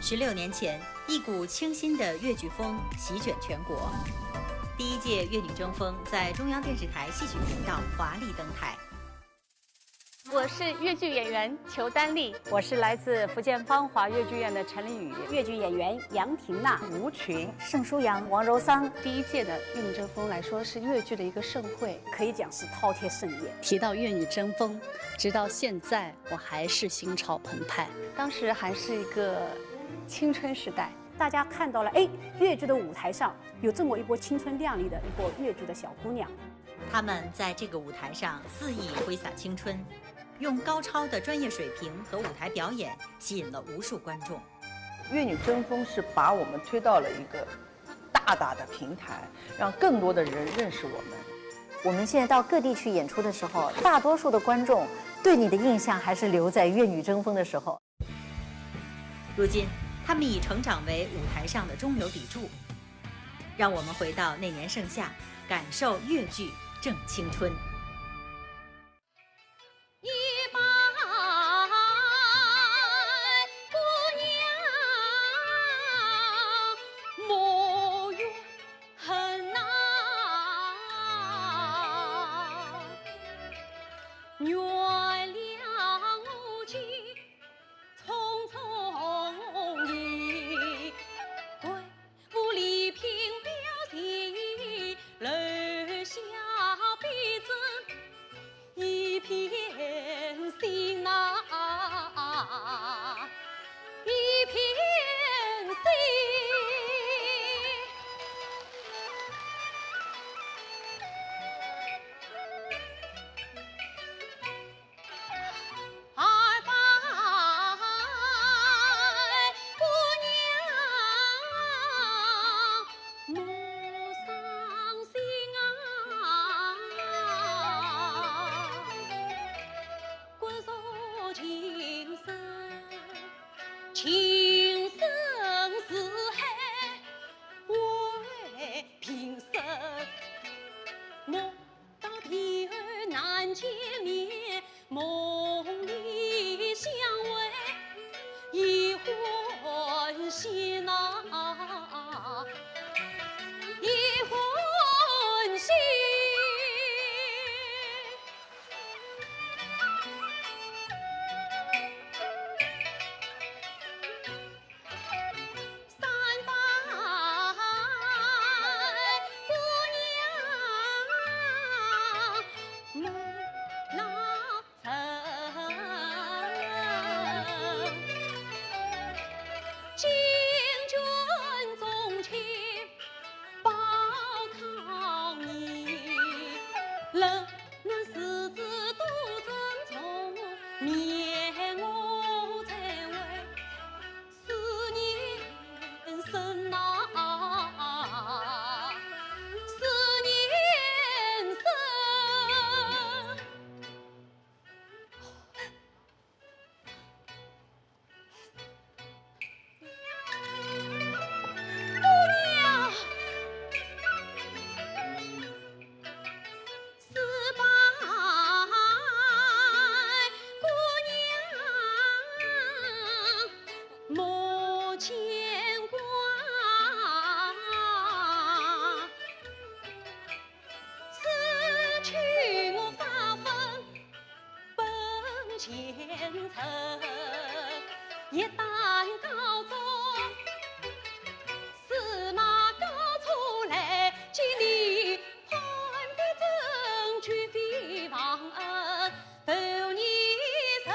16年前，一股清新的粤剧风席卷全国。第一届粤女争锋在中央电视台戏曲频道华丽登台。我是粤剧演员裘丹丽，我是来自福建芳华粤剧院的陈丽宇，粤剧演员杨婷娜、吴群、盛舒阳、王柔桑。第一届的粤女争锋来说是粤剧的一个盛会，可以讲是饕餮盛宴。提到粤女争锋，直到现在我还是心潮澎湃。当时还是一个青春时代，大家看到了，粤剧的舞台上有这么一波青春靓丽的一波粤剧的小姑娘，她们在这个舞台上肆意挥洒青春，用高超的专业水平和舞台表演吸引了无数观众。粤女争锋是把我们推到了一个大大的平台，让更多的人认识我们。我们现在到各地去演出的时候，大多数的观众对你的印象还是留在粤女争锋的时候。如今，他们已成长为舞台上的中流砥柱。让我们回到那年盛夏，感受粤剧正青春。情深似海，为平生。莫道天儿难见面，梦里相会已魂兮啊，已魂兮。一旦高中，司马高出来，千里换得争取非忘恩，头年生。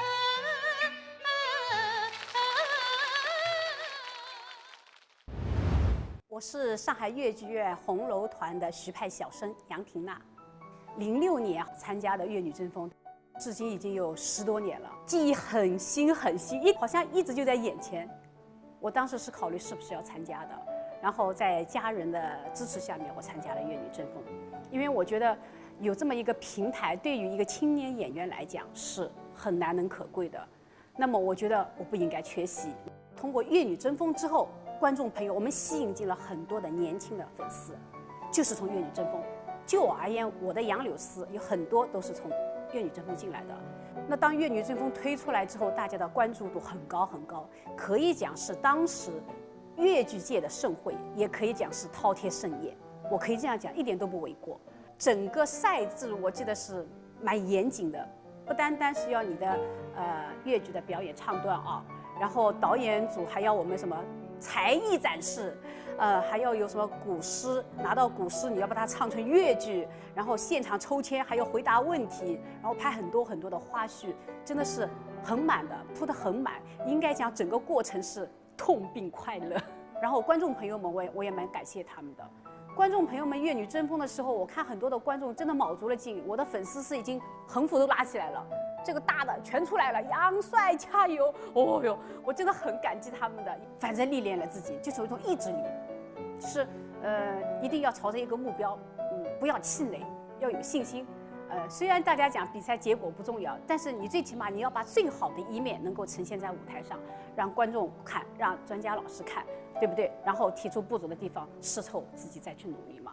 我是上海粤剧院红楼团的徐派小生杨婷娜，06年参加的粤女争锋。至今已经有10多年了，记忆很新很新，好像一直就在眼前。我当时是考虑是不是要参加的，然后在家人的支持下面，我参加了粤女争锋。因为我觉得有这么一个平台，对于一个青年演员来讲是很难能可贵的。那么我觉得我不应该缺席。通过粤女争锋之后，观众朋友，我们吸引进了很多的年轻的粉丝，就是从粤女争锋。就我而言，我的杨柳丝有很多都是从粤女争锋进来的。那当粤女争锋推出来之后，大家的关注度很高很高，可以讲是当时粤剧界的盛会，也可以讲是饕餮盛宴。我可以这样讲，一点都不为过。整个赛制我记得是蛮严谨的，不单单是要你的粤剧的表演唱段啊，然后导演组还要我们什么才艺展示，还要有什么古诗，拿到古诗你要把它唱成粤剧，然后现场抽签还要回答问题，然后拍很多很多的花絮，真的是很满的，铺得很满。应该讲整个过程是痛并快乐。然后观众朋友们，我也蛮感谢他们的。观众朋友们，粤女争锋的时候，我看很多的观众真的卯足了劲，我的粉丝是已经横幅都拉起来了，这个大的全出来了，杨帅加油！哦哟，我真的很感激他们的，反正历练了自己，就是有一种意志力，就是一定要朝着一个目标，不要气馁，要有信心。虽然大家讲比赛结果不重要，但是你最起码你要把最好的一面能够呈现在舞台上，让观众看，让专家老师看，对不对？然后提出不足的地方，事后自己再去努力嘛。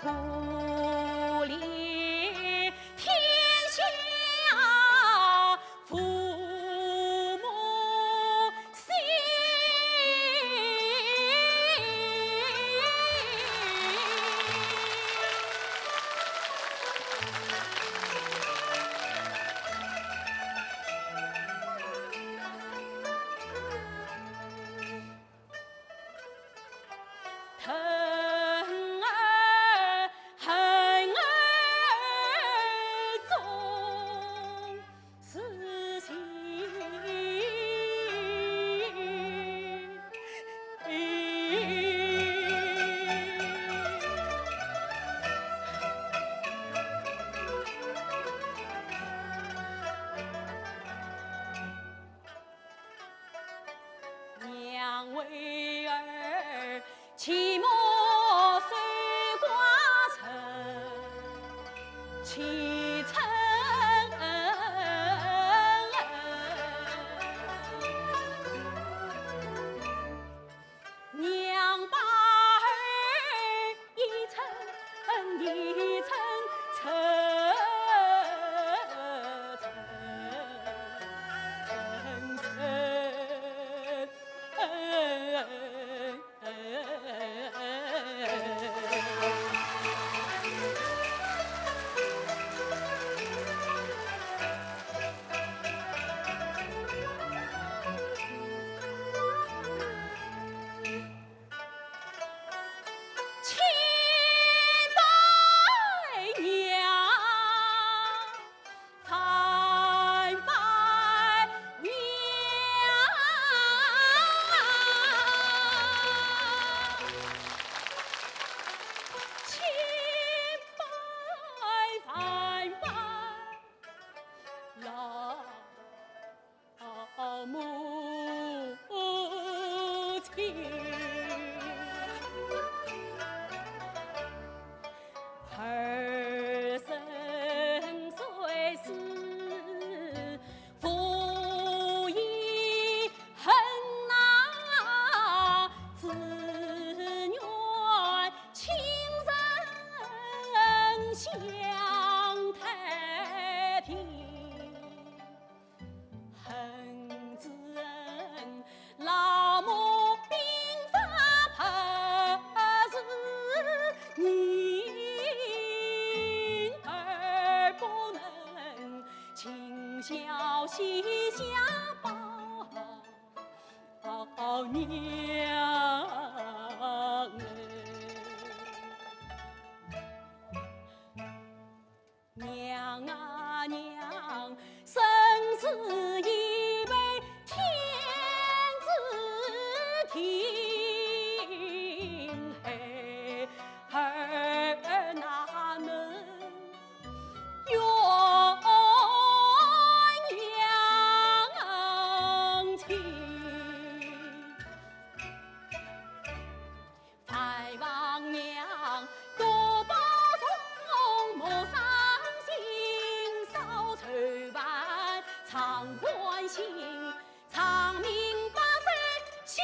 苦怜天下父母心，疼儿恨儿总是心。娘为儿骑马随瓜城，启程娘把儿一程一程程千百娘，参百娘，千百参百老母亲。儿孙虽死，父亦恨呐，子女亲人相太平，恨子恩老母鬓发拍子你。不能尽孝膝下报娘娘啊娘，生子以为天子听，儿哪能怨娘亲？太王娘多保重，莫伤心，少愁烦，常关心，长命百岁。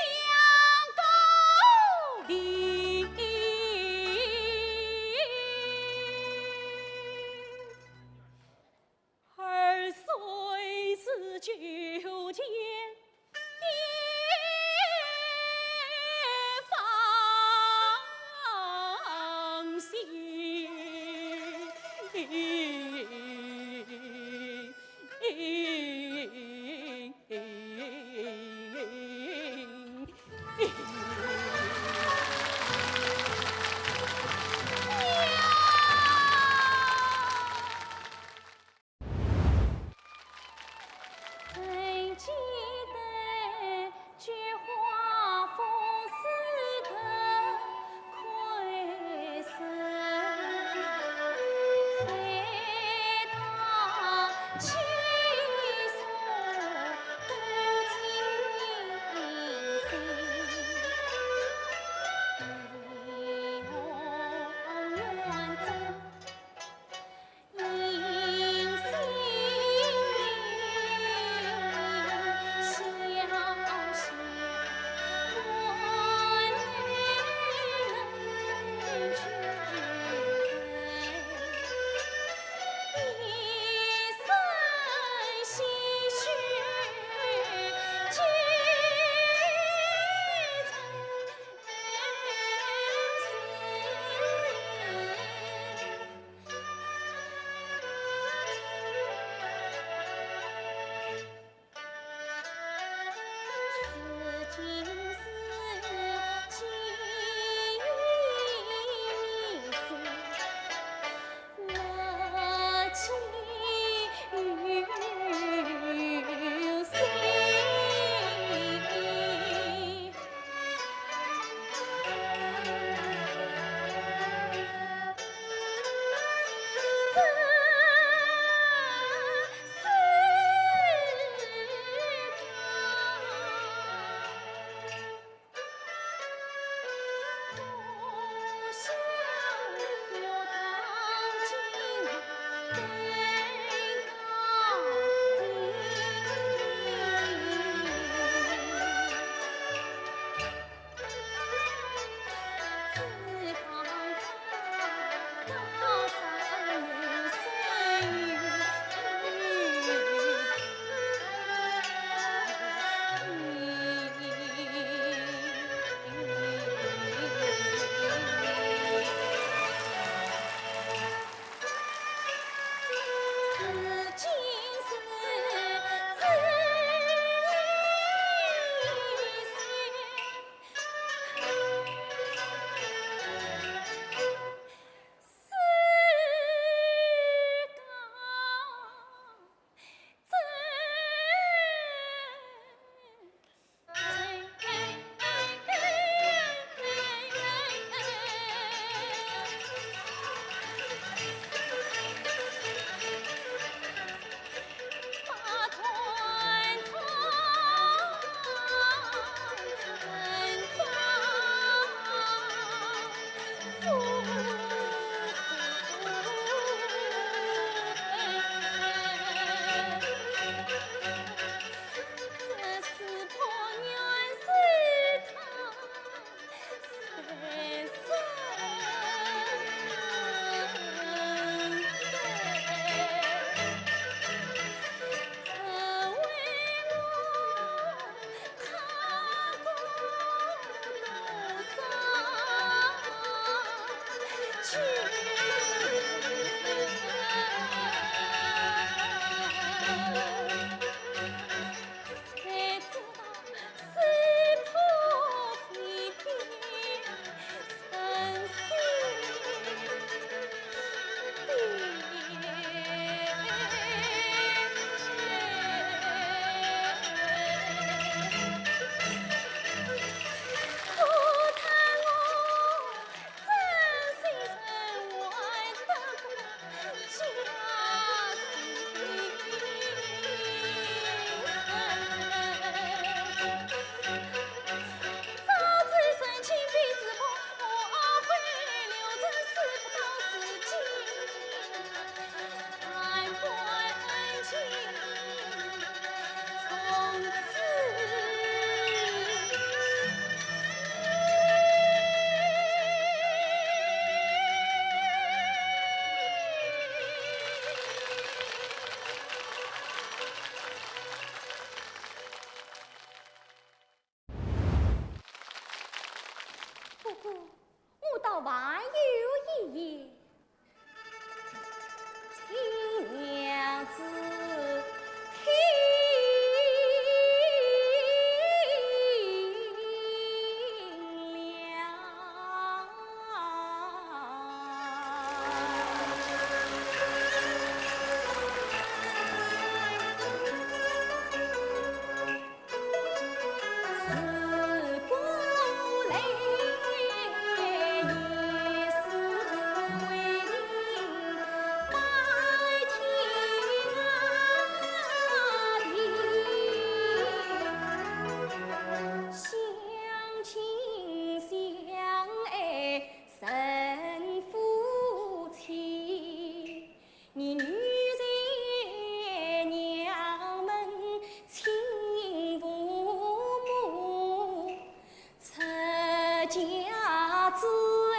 子儿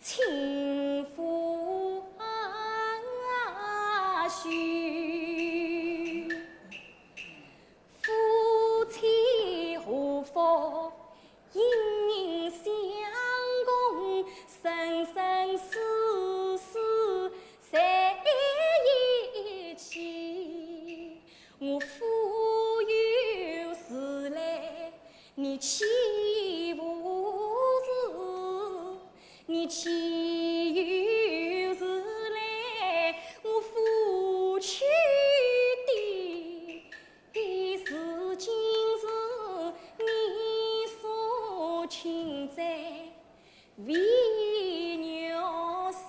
轻抚须，夫妻和福，姻姻相共，生生世世在一起。我富有时来，你岂不是？你岂有时来，我付出的是今日你所亲在，为鸟死，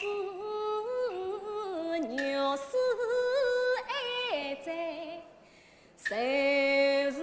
鸟死还在，就是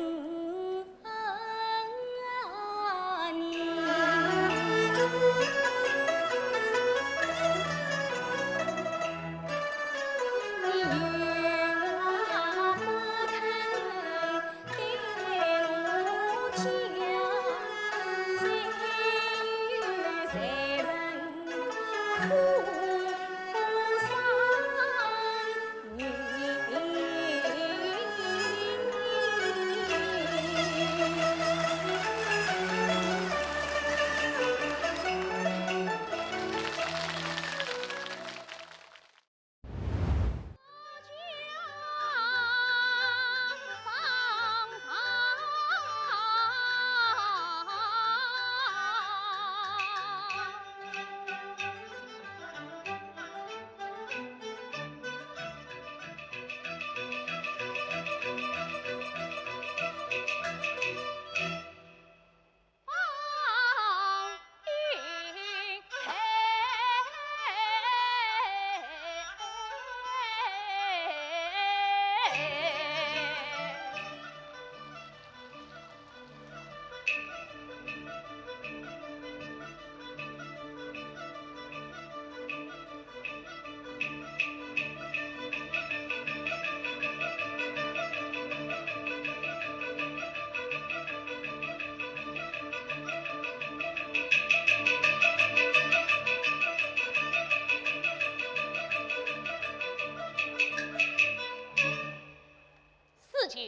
四九，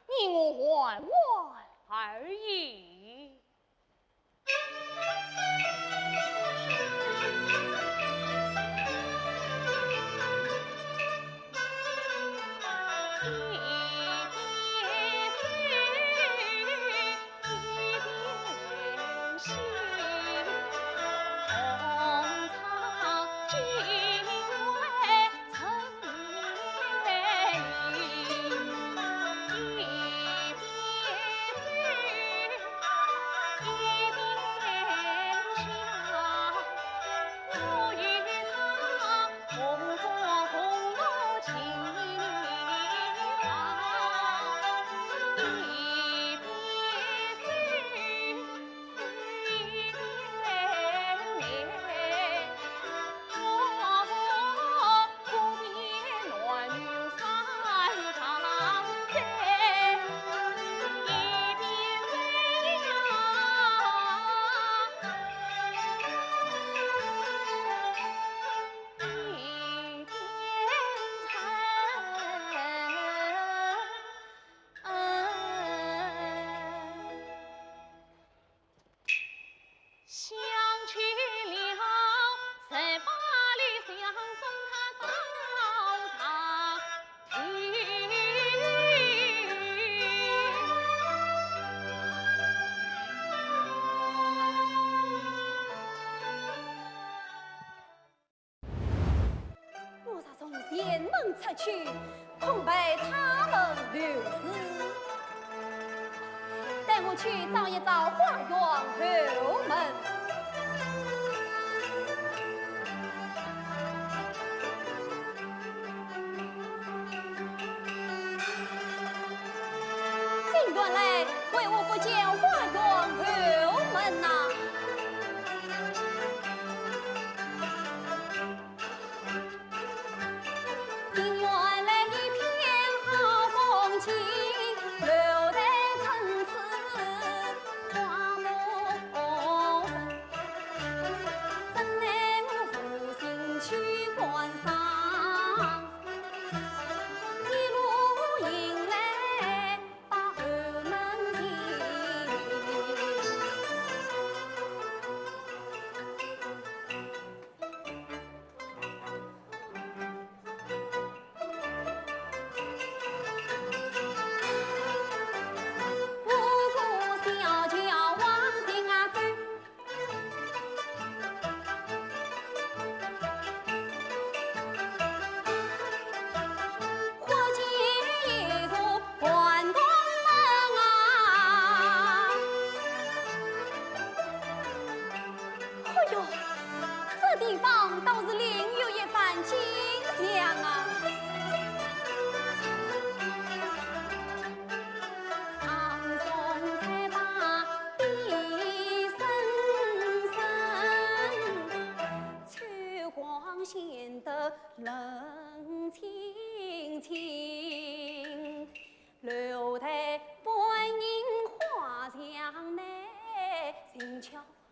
你我玩玩而已。雁门出去，恐被他们流失。带我去找一找花园后门。近段来，为我不见花园后门呐、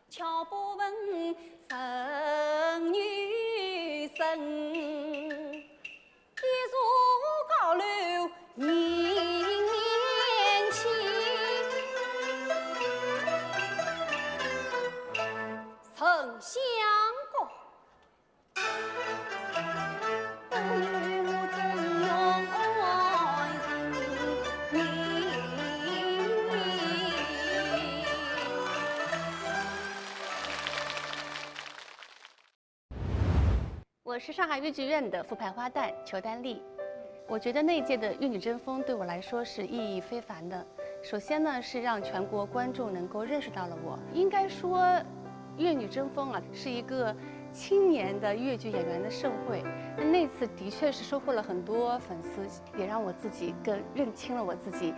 巧不闻神女声，一座高楼迎面起，曾想过。与我怎样爱人我是上海越剧院的副派花旦裘丹丽。我觉得那一届的越女争锋对我来说是意义非凡的。首先呢，是让全国观众能够认识到了我。应该说，越女争锋啊，是一个青年的越剧演员的盛会。那次的确是收获了很多粉丝，也让我自己更认清了我自己，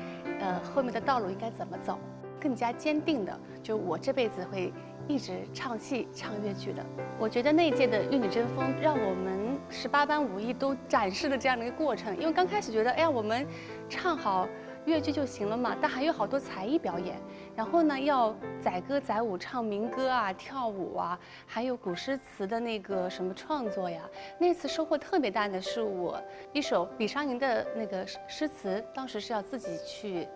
后面的道路应该怎么走，更加坚定的，就我这辈子会一直唱戏唱越剧的。我觉得那一届的越女争锋让我们18般武艺都展示了这样的一个过程。因为刚开始觉得，哎呀，我们唱好越剧就行了嘛，但还有好多才艺表演。然后呢，要载歌载舞唱民歌啊、跳舞啊，还有古诗词的那个什么创作呀。那次收获特别大的是我一首比商吟的那个诗词，当时是要自己去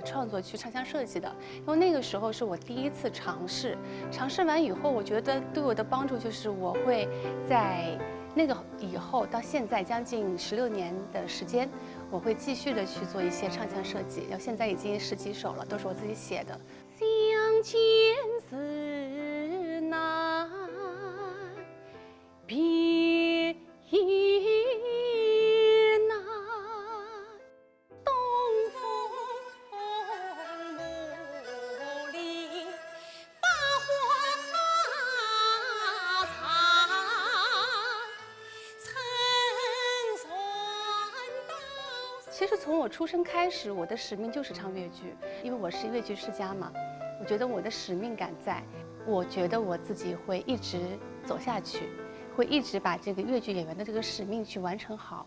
创作去唱腔设计的，因为那个时候是我第一次尝试完以后，我觉得对我的帮助就是我会在那个以后到现在将近16年的时间，我会继续的去做一些唱腔设计，然后现在已经10几首了，都是我自己写的。相见时难别亦难，东风无力百花残，乘船到。其实从我出生开始，我的使命就是唱越剧，因为我是越剧世家嘛。我觉得我的使命感在，我觉得我自己会一直走下去，会一直把这个越剧演员的这个使命去完成好。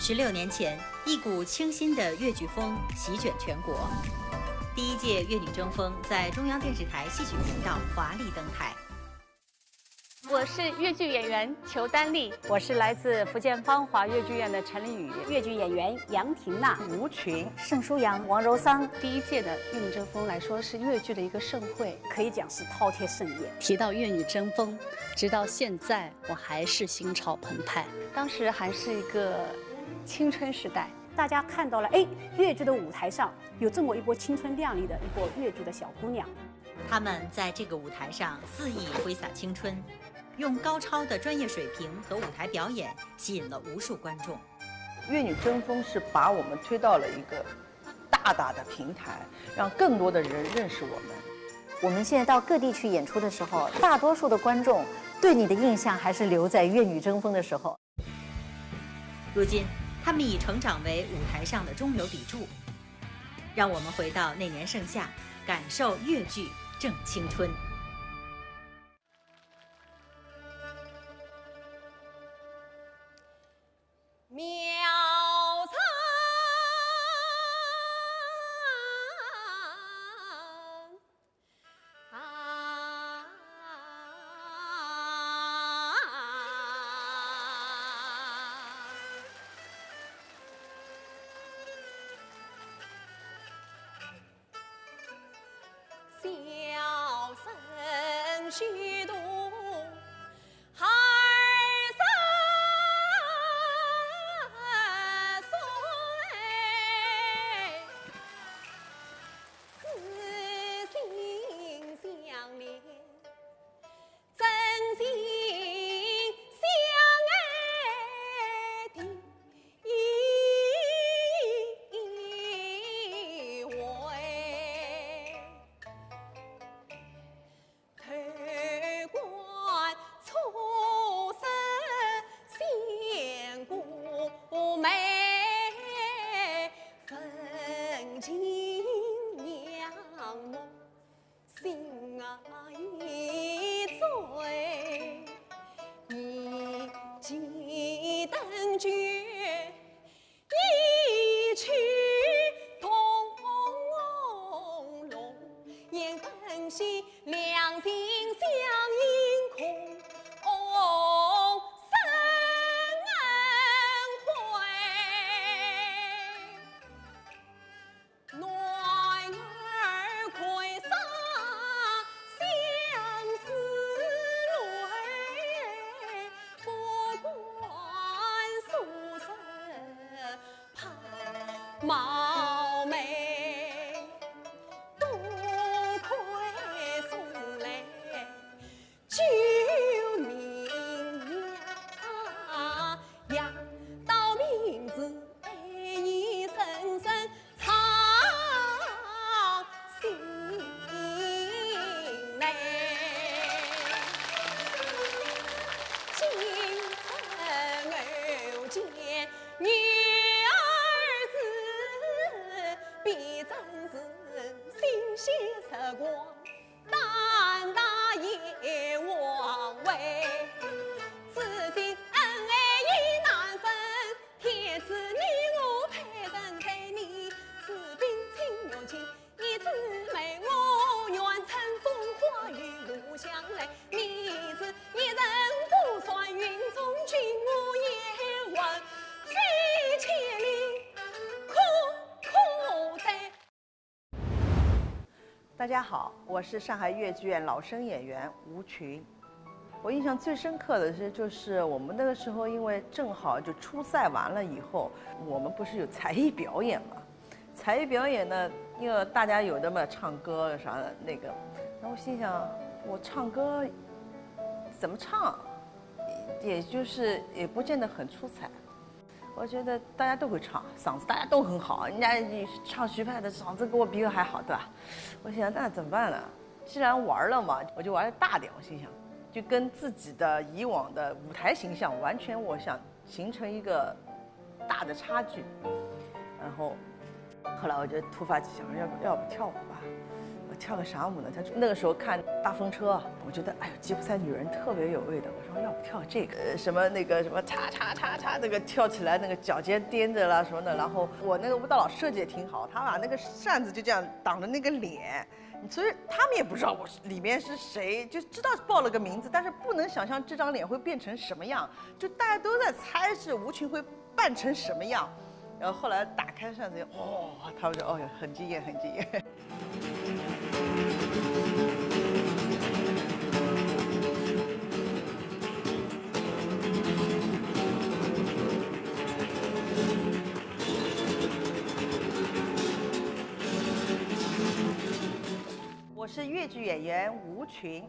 16年前，一股清新的粤剧风席卷全国。第1届粤女争锋在中央电视台戏曲频道华丽登台。我是粤剧演员裘丹丽，我是来自福建芳华粤剧院的陈丽宇，粤剧演员杨婷娜、吴群、盛舒阳、王柔桑。第1届的粤女争锋来说是粤剧的一个盛会，可以讲是饕餮盛宴。提到粤女争锋，直到现在我还是心潮澎湃。当时还是一个青春时代，大家看到了，哎，粤剧的舞台上有这么一波青春靓丽的一波粤剧的小姑娘。她们在这个舞台上肆意挥洒青春，用高超的专业水平和舞台表演吸引了无数观众。粤女争锋是把我们推到了一个大大的平台，让更多的人认识我们。我们现在到各地去演出的时候，大多数的观众对你的印象还是留在粤女争锋的时候。如今，他们已成长为舞台上的中流砥柱。让我们回到那年盛夏，感受粤剧正青春。苗场笑声虚度孩儿两心相映空生会，男儿葵洒相思泪，不管素色盼貌美，多亏送来救命呀，呀到名字一声声唱心内，今生偶见女儿子，必真是心血时光，胆大也妄为。此情恩爱已难分，天赐你我配人给你，此病情有情一姊妹，我愿乘风化雨路相来。你是一人不算云中君，我也问非千里可在。大家好，我是上海粤剧院老生演员吴群。我印象最深刻的就是我们那个时候，因为正好就初赛完了以后，我们不是有才艺表演嘛？才艺表演呢，因为大家有的嘛唱歌啥的那个，那我心想，我唱歌怎么唱，也就是也不见得很出彩。我觉得大家都会唱，嗓子大家都很好，人家唱徐派的嗓子跟我比我还好，对吧？我想那怎么办呢？既然玩了嘛，我就玩的大点。我心想，就跟自己的以往的舞台形象完全，我想形成一个大的差距。然后，后来我就突发奇想，要不跳舞吧？我跳个啥舞呢？他那个时候看大风车，我觉得哎呦吉普赛女人特别有味的，我说要不跳这个什么那个什么叉叉叉叉，那个跳起来那个脚尖颠着啦什么的。然后我那个舞蹈老师设计也挺好，他把那个扇子就这样挡着那个脸。所以他们也不知道我里面是谁，就知道报了个名字，但是不能想象这张脸会变成什么样，就大家都在猜是吴群会扮成什么样。然后后来打开扇子，他们就哦哟，很惊艳，很惊艳。我是粤剧演员吴群，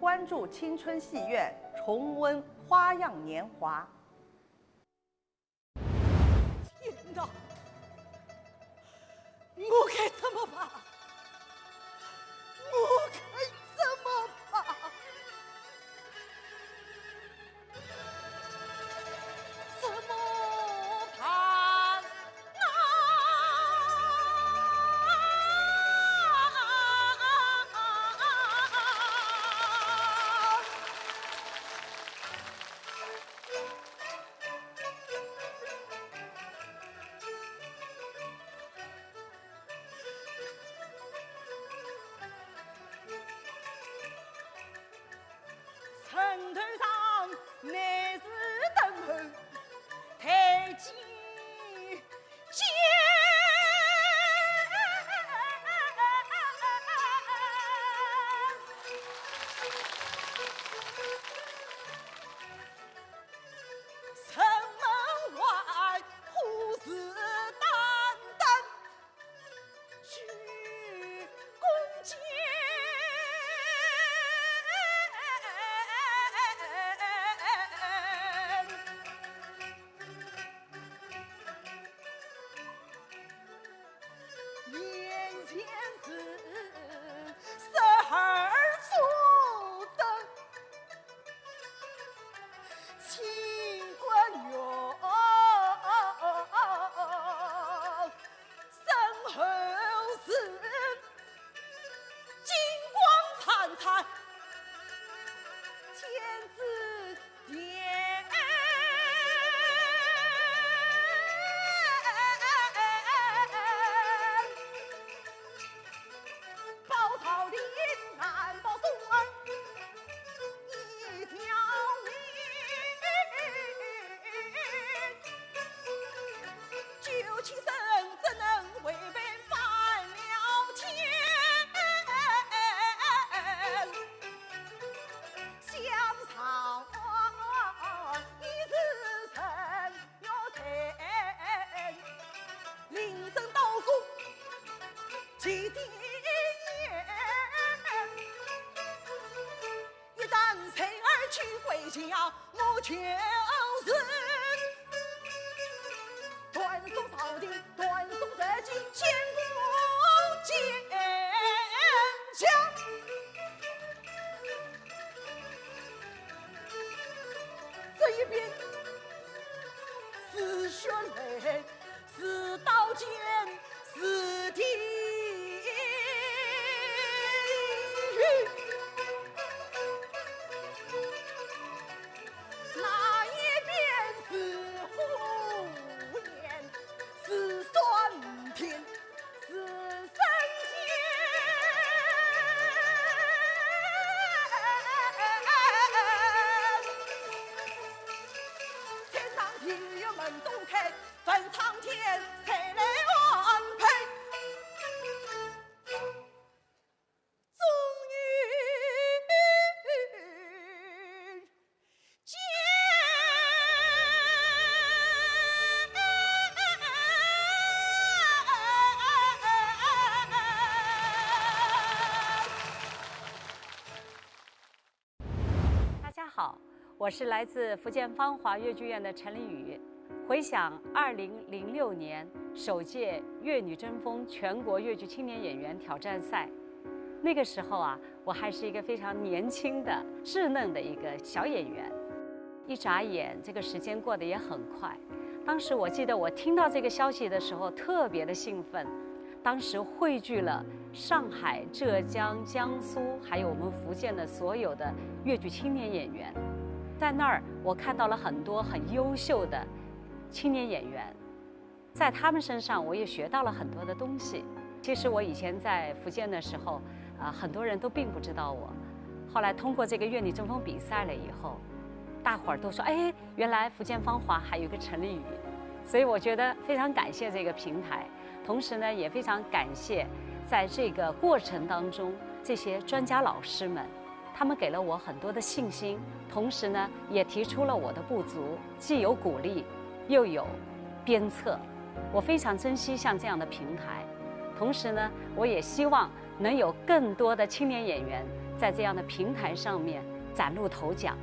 关注青春戏院，重温花样年华。天哪！我该怎么办？我该怎么办？怎么办？城头上乃是等候太监见。城门外虎视眈眈，鞠躬见。眼前是12副灯，清官哟，身后是金光灿灿，天子殿。包草林难保松儿一条命，9起身怎能违背犯了天？香草一时辰哟辰，临阵刀工祭地。一旦谁儿去回家，我就是断送扫地，断送这金千古坚强。这一边是血泪，是刀剑，是地狱。那一边是胡言，是酸甜，是生煎。天上地狱门洞开，分苍天，谁来安排？终于见。大家好，我是来自福建芳华粤剧院的陈丽宇。回想2006年首届粤女争锋全国粤剧青年演员挑战赛，那个时候啊，我还是一个非常年轻的、稚嫩的一个小演员。一眨眼，这个时间过得也很快。当时我记得我听到这个消息的时候特别的兴奋，当时汇聚了上海、浙江、江苏，还有我们福建的所有的粤剧青年演员。在那儿，我看到了很多很优秀的青年演员，在他们身上，我也学到了很多的东西。其实我以前在福建的时候，很多人都并不知道我。后来通过这个粤女争锋比赛了以后，大伙儿都说：“哎，原来福建芳华还有个陈丽宇。”所以我觉得非常感谢这个平台，同时呢，也非常感谢在这个过程当中这些专家老师们，他们给了我很多的信心，同时呢，也提出了我的不足，既有鼓励，又有鞭策。我非常珍惜像这样的平台，同时呢，我也希望能有更多的青年演员在这样的平台上面崭露头角。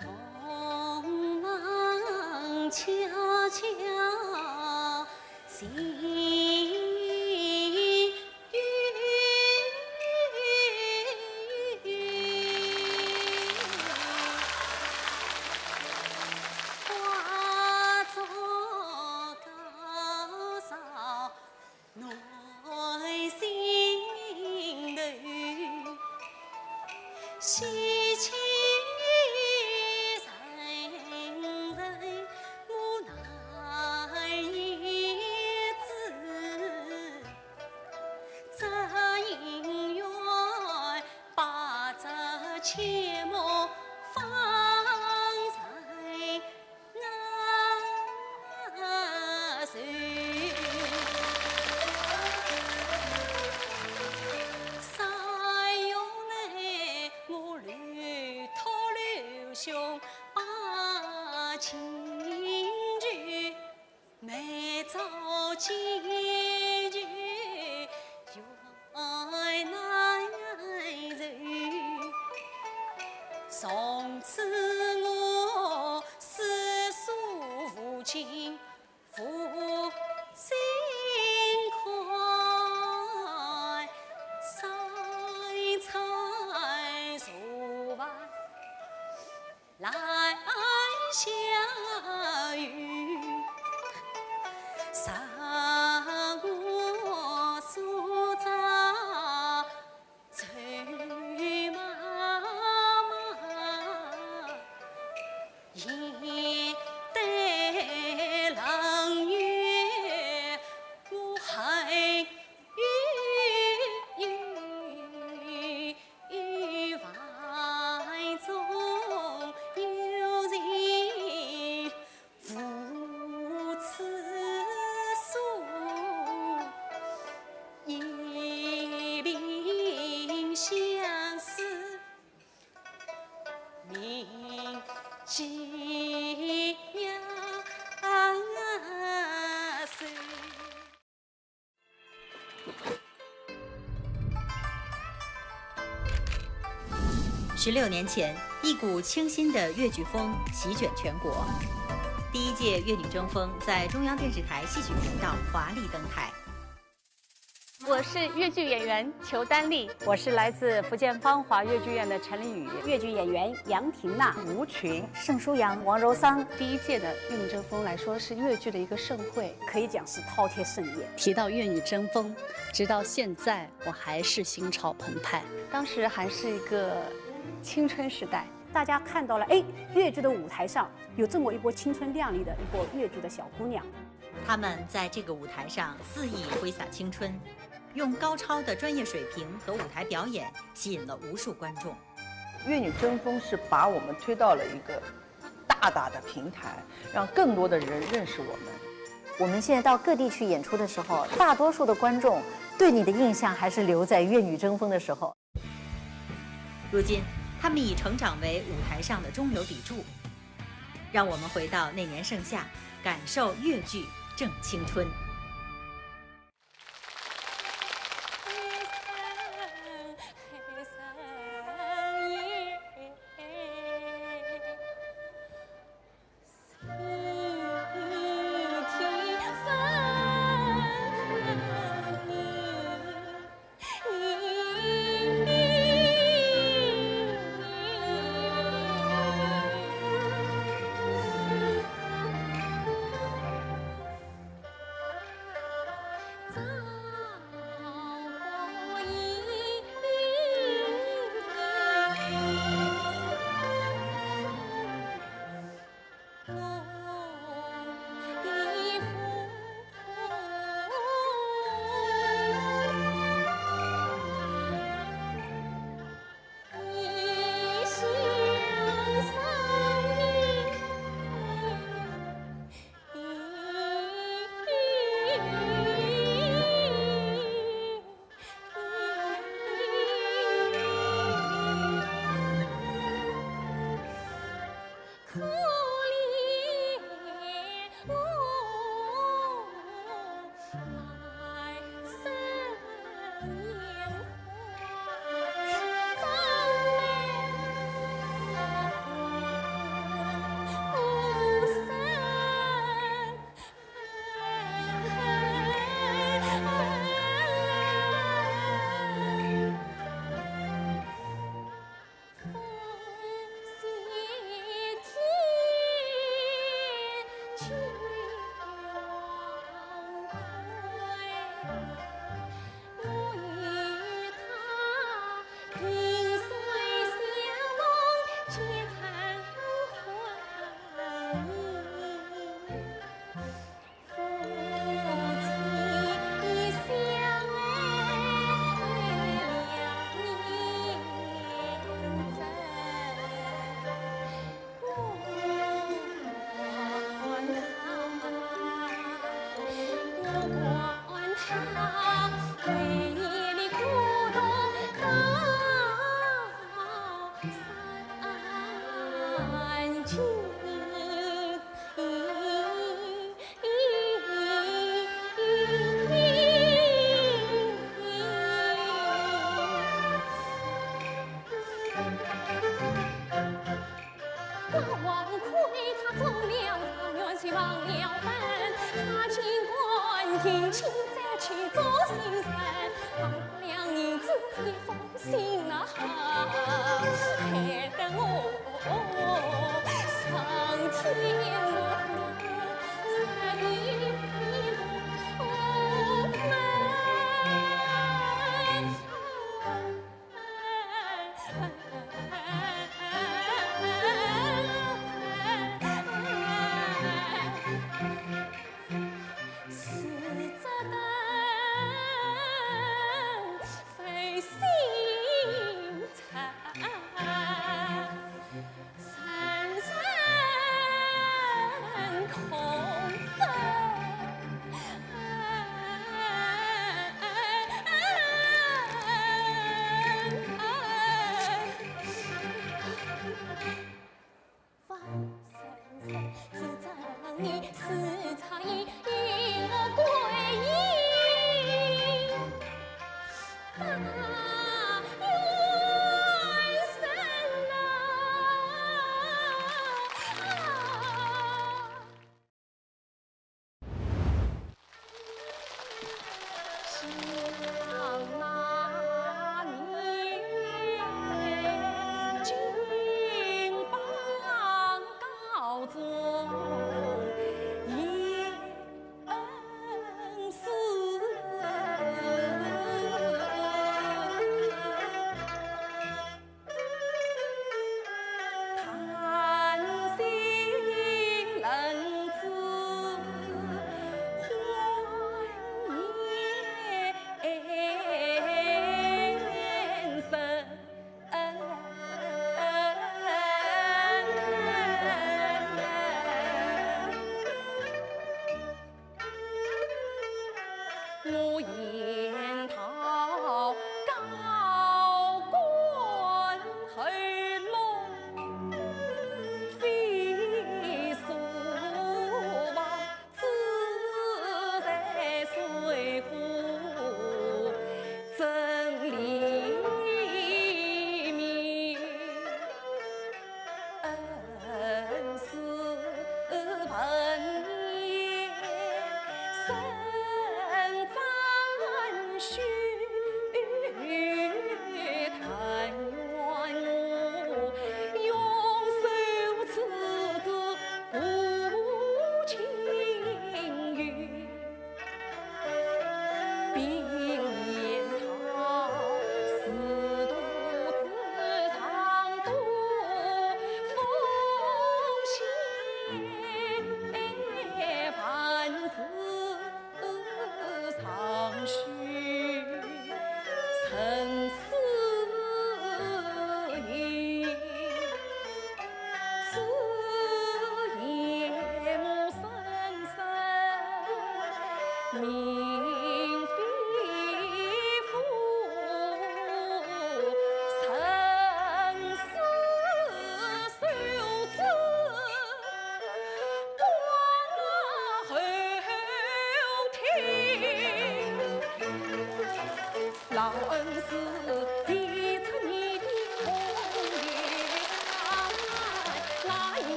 同望悄悄行化作高扫内心头，喜气人人无奈言之，这姻缘把这切莫放在那手。兄把情聚，每朝结局原来人。从此我思诉父亲，父心快，三餐熟饭。来下雨，上我所扎翠妈妈，也得冷月我还外中有人无此诉，一并相思，铭记呀谁。16年前，一股清新的粤剧风席卷全国。第一届粤女争锋在中央电视台戏曲频道华丽登台。我是粤剧演员裘丹丽，我是来自福建芳华粤剧院的陈丽宇，粤剧演员杨婷娜、吴群、盛舒阳、王柔桑。第一届的粤女争锋来说是粤剧的一个盛会，可以讲是饕餮盛宴。提到粤女争锋，直到现在我还是心潮澎湃。当时还是一个青春时代，大家看到了，哎，粤剧的舞台上有这么一波青春靓丽的一波粤剧的小姑娘。她们在这个舞台上肆意挥洒青春，用高超的专业水平和舞台表演吸引了无数观众。粤女争锋是把我们推到了一个大大的平台，让更多的人认识我们。我们现在到各地去演出的时候，大多数的观众对你的印象还是留在粤女争锋的时候。如今，他们已成长为舞台上的中流砥柱。让我们回到那年盛夏，感受粤剧正青春。听亲再去做新生，两年子你放心啊，害得我上天路三年非心残。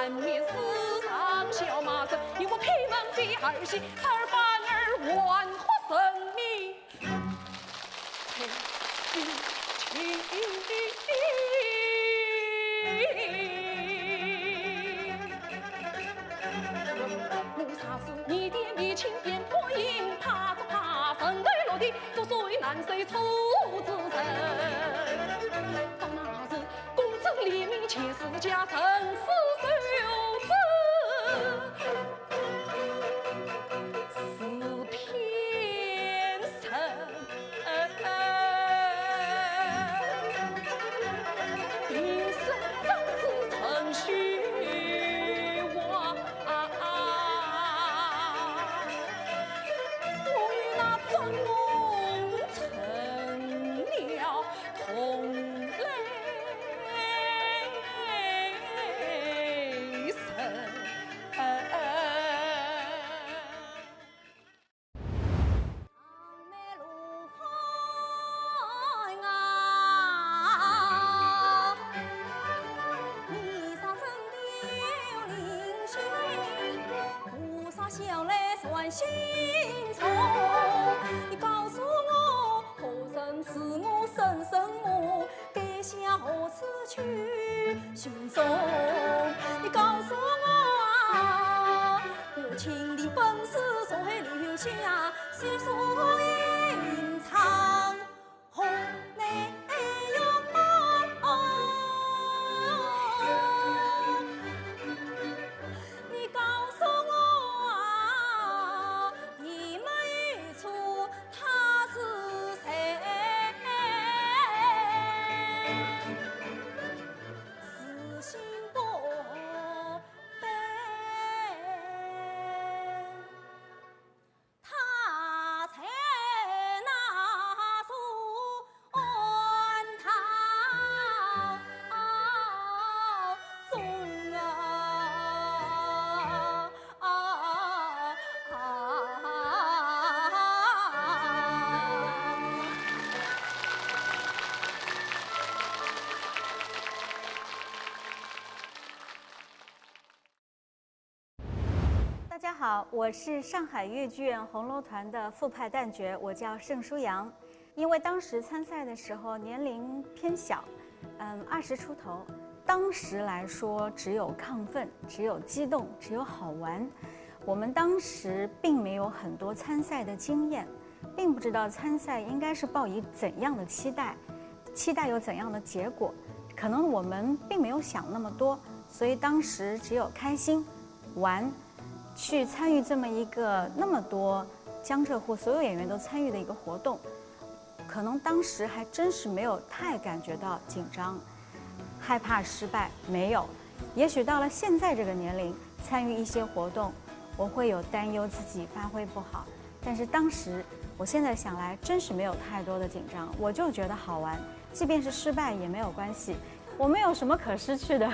难免世上小马生，因我披门的儿媳，才儿反而万花生命母啥事？你爹你亲边破营，怕着怕生对落地，做水难随出自身。到那日，公正黎明，且是家臣死受之，是偏生。平生长子成虚妄，我与那张梦成了同类生。想来算心痛，你告诉我何人是我生生母？该向何处去寻踪？你告诉我啊，我亲的本事所会留下细数隐藏红内你告诉我啊，你们预出他是谁？死心不悲，他才那算他中大家好，我是上海越剧院红楼团的副派旦角，我叫盛舒阳。因为当时参赛的时候年龄偏小，20出头，当时来说只有亢奋，只有激动，只有好玩。我们当时并没有很多参赛的经验，并不知道参赛应该是抱以怎样的期待，期待有怎样的结果，可能我们并没有想那么多，所以当时只有开心、玩。去参与这么一个那么多江浙沪所有演员都参与的一个活动，可能当时还真是没有太感觉到紧张、害怕失败，没有。也许到了现在这个年龄，参与一些活动，我会有担忧自己发挥不好，但是当时，我现在想来，真是没有太多的紧张，我就觉得好玩，即便是失败也没有关系，我们有什么可失去的？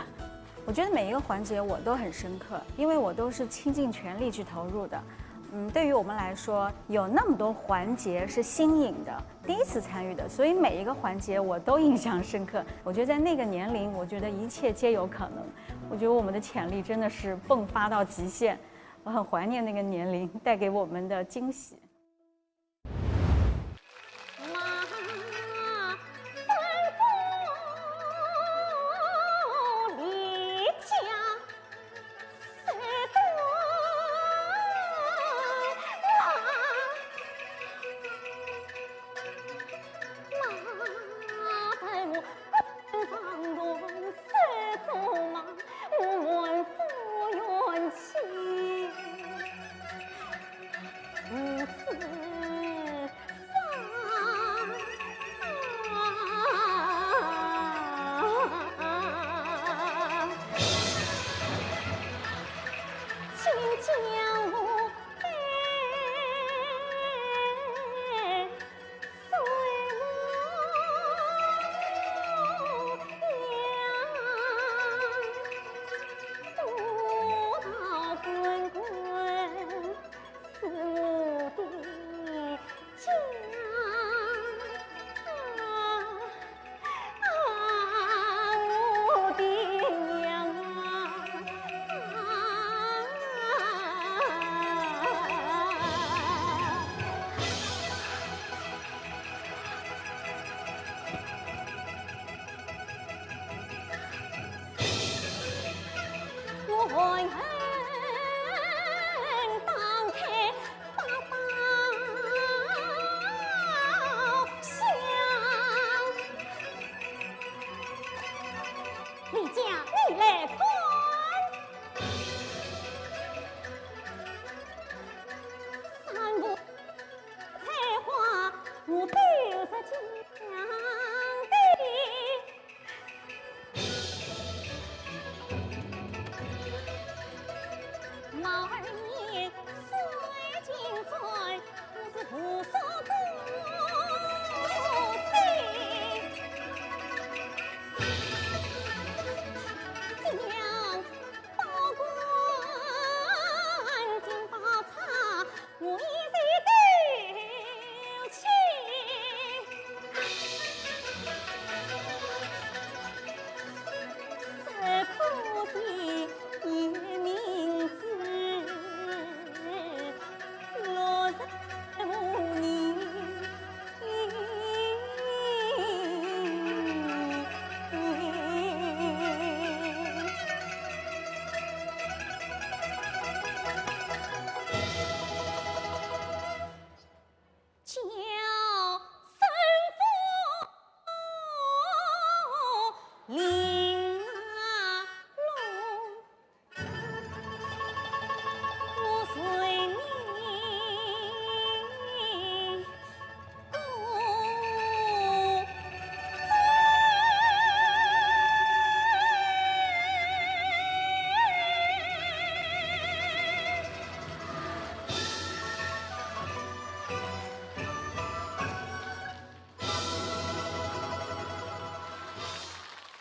我觉得每一个环节我都很深刻，因为我都是倾尽全力去投入的。对于我们来说，有那么多环节是新颖的，第一次参与的，所以每一个环节我都印象深刻。我觉得在那个年龄，我觉得一切皆有可能。我觉得我们的潜力真的是迸发到极限，我很怀念那个年龄带给我们的惊喜。李家，你来